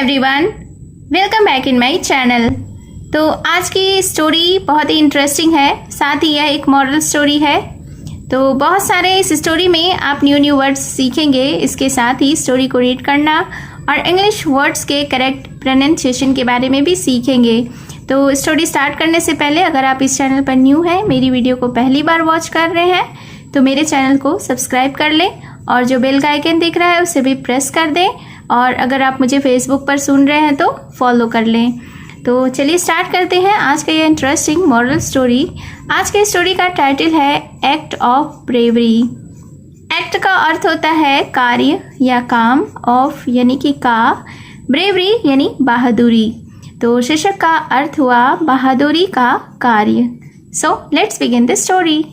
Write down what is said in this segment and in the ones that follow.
Everyone, welcome back in my channel. तो आज की स्टोरी बहुत ही इंटरेस्टिंग है, साथ ही यह एक मॉरल स्टोरी है। तो बहुत सारे इस स्टोरी में आप न्यू वर्ड्स सीखेंगे। इसके साथ ही स्टोरी को रीड करना और इंग्लिश वर्ड्स के करेक्ट प्रोनाउंसिएशन के बारे में भी सीखेंगे। तो स्टोरी स्टार्ट करने से पहले अगर आप इस चैनल पर न्यू हैं, मेरी वीडियो को पहली बार वॉच कर रहे हैं, तो मेरे चैनल को सब्सक्राइब कर लें और जो बेल का आइकन दिख रहा है उसे भी प्रेस कर दें। और अगर आप मुझे फेसबुक पर सुन रहे हैं तो फॉलो कर लें। तो चलिए स्टार्ट करते हैं आज का ये इंटरेस्टिंग मॉरल स्टोरी। आज के स्टोरी का टाइटल है एक्ट ऑफ ब्रेवरी। एक्ट का अर्थ होता है कार्य या काम, ऑफ यानी कि का, ब्रेवरी यानी बहादुरी। तो शीर्षक का अर्थ हुआ बहादुरी का कार्य। So let's begin the story.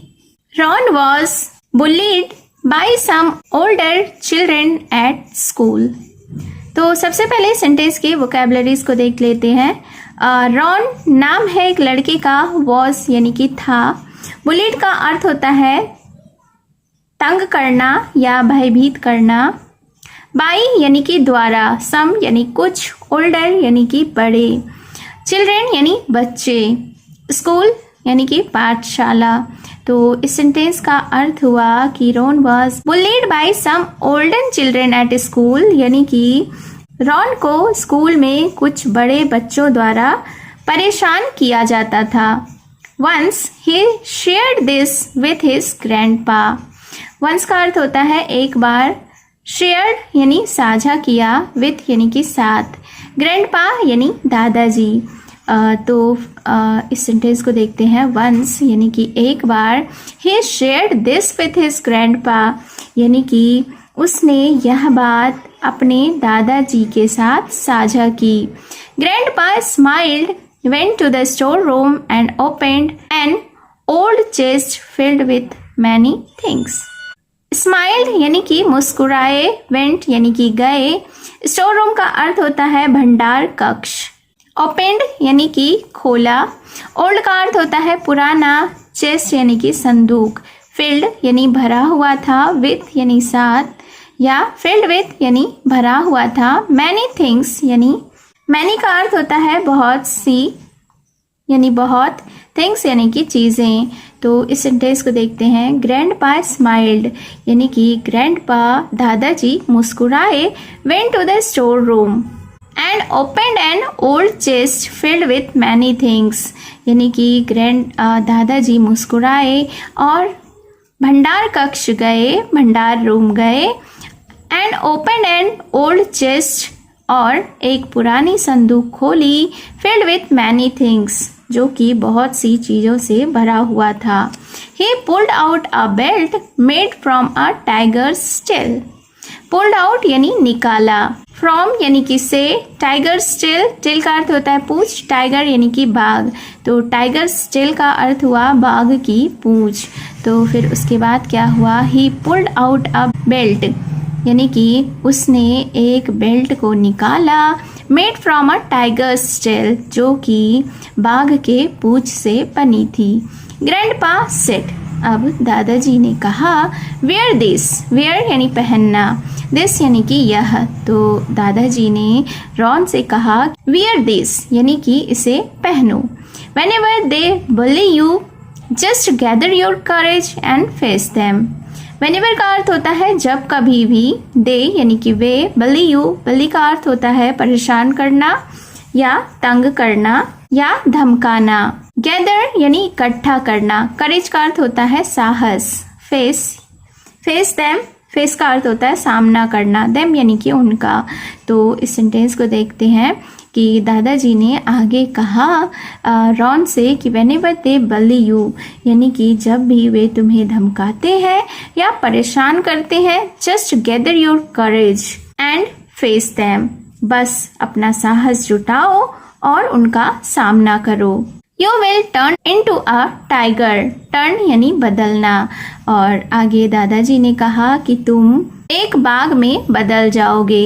Ron was bullied by some older children at school. तो सबसे पहले सेंटेंस के वोकैबुलरीज को देख लेते हैं। रॉन नाम है एक लड़के का, वॉज यानी कि था, बुलीड का अर्थ होता है तंग करना या भयभीत करना, बाई यानी कि द्वारा, सम यानी कुछ, ओल्डर यानी कि बड़े, चिल्ड्रन यानी बच्चे, स्कूल यानी कि पाठशाला। तो इस सेंटेंस का अर्थ हुआ कि Ron was bullied by some older children at school, यानी कि रॉन को स्कूल में कुछ बड़े बच्चों द्वारा परेशान किया जाता था। Once he shared this with his grandpa. Once का अर्थ होता है एक बार, शेयर्ड यानी साझा किया, विथ यानी कि साथ, ग्रैंडपा यानी दादाजी। इस सेंटेंस को देखते हैं। वंस यानी कि एक बार, he shared this with his grandpa यानी कि उसने यह बात अपने दादाजी के साथ साझा की। Grandpa smiled, went to the store room and opened an old chest filled with many things. Smiled यानी कि मुस्कुराए, वेंट यानी कि गए, स्टोर रूम का अर्थ होता है भंडार कक्ष, ओपेंड यानी कि खोला, ओल्ड का अर्थ होता है पुराना, चेस्ट यानी कि संदूक, फिल्ड यानी भरा हुआ था, विथ यानी साथ या फिल्ड विथ यानी भरा हुआ था, मैनी थिंग्स यानी मैनी का अर्थ होता है बहुत सी यानी बहुत, थिंग्स यानी कि चीज़ें। तो इस सेंटेंस को देखते हैं। ग्रैंडपा स्माइल्ड यानी कि ग्रैंडपा दादाजी मुस्कुराए, went to the store room and opened an old chest filled with many things यानी कि दादाजी मुस्कुराए और भंडार कक्ष गए, भंडार रूम गए, and open N old chest और एक पुरानी संदूक खोली, फिल्ड विथ मैनी थिंग्स जो कि बहुत सी चीज़ों से भरा हुआ था। He pulled out a belt made from a tiger's tail. Pulled out यानी निकाला, फ्रॉम यानी कि से, टाइगर्स टेल, टेल का अर्थ होता है पूंछ, टाइगर यानी कि बाघ। तो टाइगर्स टेल का अर्थ हुआ बाघ की पूंछ। तो फिर उसके बाद क्या हुआ, he pulled out a belt यानी कि उसने एक बेल्ट को निकाला, made from a tiger's tail जो कि बाघ के पूंछ से बनी थी। ग्रैंडपा सेड, अब दादाजी ने कहा, वेयर दिस, वेयर यानी पहनना, दिस यानी कि यह। तो दादाजी ने रॉन से कहा, वेयर दिस यानी कि इसे पहनो। Whenever they bully you just gather your courage and face them. Whenever का अर्थ होता है जब कभी भी, दे यानी कि वे, बुली यू, बुली का अर्थ होता है परेशान करना या तंग करना या धमकाना, गैदर यानी इकट्ठा करना, करेज का अर्थ होता है साहस, फेस देम, फेस का अर्थ होता है सामना करना, देम यानी कि उनका। तो इस सेंटेंस को देखते हैं कि दादाजी ने आगे कहा रॉन से कि व्हेनेवर दे बुली यू यानी कि जब भी वे तुम्हें धमकाते हैं या परेशान करते हैं, just gather your courage and face them, बस अपना साहस जुटाओ और उनका सामना करो। You will turn into a tiger, turn यानी बदलना। और आगे दादाजी ने कहा कि तुम एक बाघ में बदल जाओगे।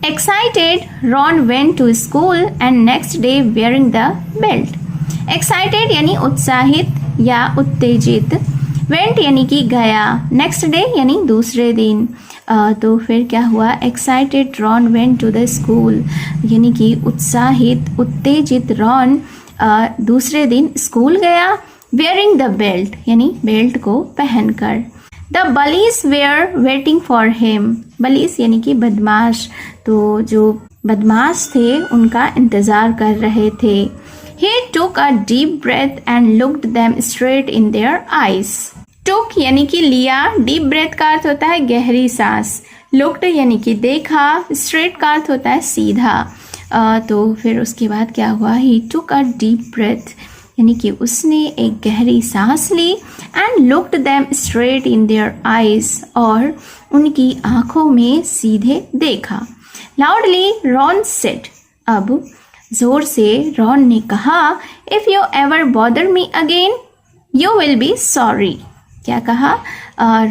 Excited Ron went to school and next day wearing the belt. Excited यानी उत्साहित या उत्तेजित, वेंट यानी कि गया, नेक्स्ट डे यानी दूसरे दिन। तो फिर क्या हुआ, excited Ron went to the school, यानी कि उत्साहित उत्तेजित रॉन दूसरे दिन स्कूल गया। वेयरिंग द बेल्ट यानी बेल्ट को पहनकर। The bullies were waiting for him, bullies यानी कि बदमाश, तो जो बदमाश थे उनका इंतजार कर रहे थे। He took a deep breath and looked them straight in their eyes. Took यानी कि लिया, deep breath का अर्थ होता है गहरी सांस, looked यानी कि देखा, straight का अर्थ होता है सीधा। तो फिर उसके बाद क्या हुआ, he took a deep breath यानी कि उसने एक गहरी सांस ली and looked them straight in their eyes और उनकी आंखों में सीधे देखा। Loudly Ron said, अब जोर से रॉन ने कहा, if you ever bother me again you will be sorry. क्या कहा,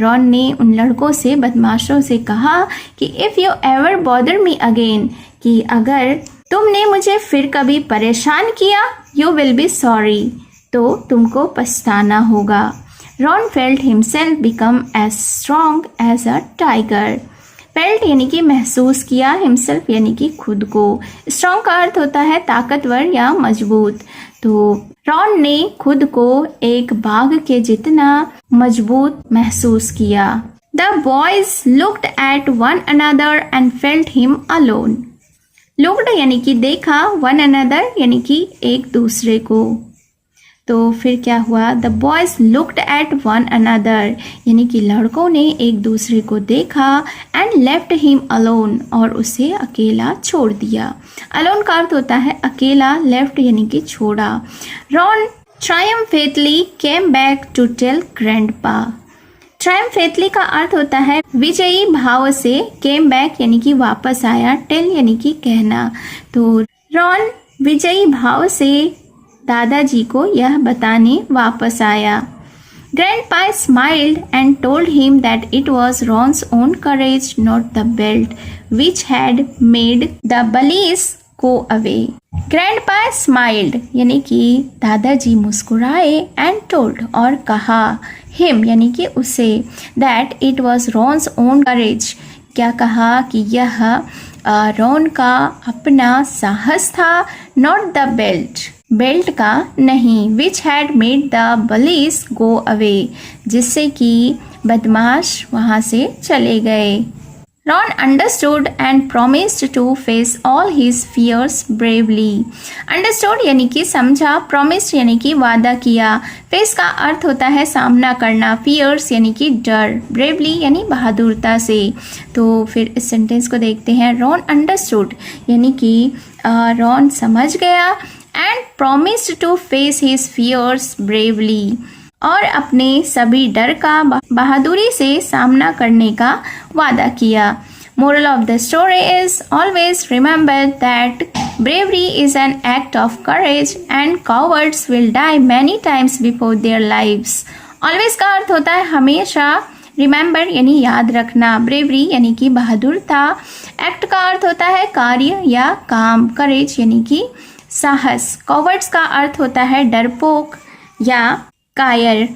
रॉन ने उन लड़कों से, बदमाशों से कहा कि if you ever bother me again, कि अगर तुमने मुझे फिर कभी परेशान किया, यू विल बी सॉरी, तो तुमको पछताना होगा। Ron felt himself become as strong as a tiger. Felt यानी कि महसूस किया, हिमसेल्फ यानी कि खुद को, स्ट्रॉन्ग का अर्थ होता है ताकतवर या मजबूत। तो रॉन ने खुद को एक बाघ के जितना मजबूत महसूस किया। The boys looked at one another and felt him alone. Looked यानी कि देखा, वन अनदर यानी कि एक दूसरे को। तो फिर क्या हुआ, the boys looked at one another यानी कि लड़कों ने एक दूसरे को देखा एंड लेफ्ट हिम अलोन और उसे अकेला छोड़ दिया। अलोन का अर्थ होता है अकेला, लेफ्ट यानी कि छोड़ा। Ron triumphantly came back to tell grandpa. Triumphantly का अर्थ होता है विजयी भाव से, केम बैक यानी कि वापस आया, टेल यानी कि कहना। तो रॉन विजयी भाव से दादाजी को यह बताने वापस आया। Grandpa smiled and told him that it was Ron's own courage, not the belt, which had made the bullies go away. Grandpa smiled यानी कि दादाजी मुस्कुराए and told और कहा him यानी कि उसे that it was Ron's own courage, क्या कहा कि यह रॉन का अपना साहस था, not the belt, बेल्ट का नहीं, which had made the bullies go away, जिससे कि बदमाश वहाँ से चले गए। Ron understood and promised to face all his fears bravely. Understood यानी कि समझा, प्रोमिस्ड यानी कि वादा किया, फेस का अर्थ होता है सामना करना, फियर्स यानी कि डर, ब्रेवली यानी बहादुरता से। तो फिर इस सेंटेंस को देखते हैं। रॉन अंडरस्टूड यानी कि रॉन समझ गया and promised to face his fears bravely और अपने सभी डर का बहादुरी से सामना करने का वादा किया। Moral of the story is always remember that bravery is an act of courage and cowards will die many times before their lives. Always का अर्थ होता है हमेशा, remember यानी याद रखना, bravery यानी कि बहादुरता, act का अर्थ होता है कार्य या काम, courage यानी कि साहस, cowards का अर्थ होता है डरपोक या कायर,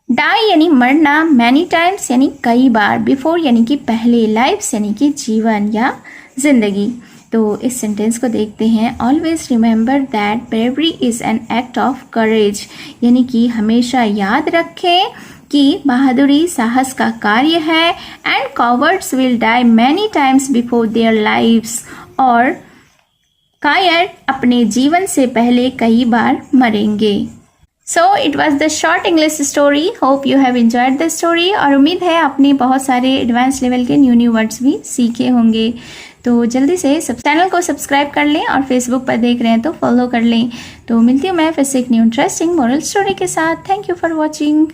डाई यानी मरना, मैनी टाइम्स यानी कई बार, बिफोर यानी कि पहले, लाइफ्स यानी कि जीवन या जिंदगी। तो इस सेंटेंस को देखते हैं। Always remember that bravery is an act of courage, यानी कि हमेशा याद रखें कि बहादुरी साहस का कार्य है। And cowards will die many times before their lives, और कायर अपने जीवन से पहले कई बार मरेंगे। So it was the short English story. Hope you have enjoyed the story. और उम्मीद है आपने बहुत सारे एडवांस लेवल के न्यू वर्ड्स भी सीखे होंगे। तो जल्दी से चैनल को सब्सक्राइब कर लें और फेसबुक पर देख रहे हैं तो फॉलो कर लें। तो मिलती हूँ मैं फिर से एक न्यू इंटरेस्टिंग मोरल स्टोरी के साथ। Thank you for watching.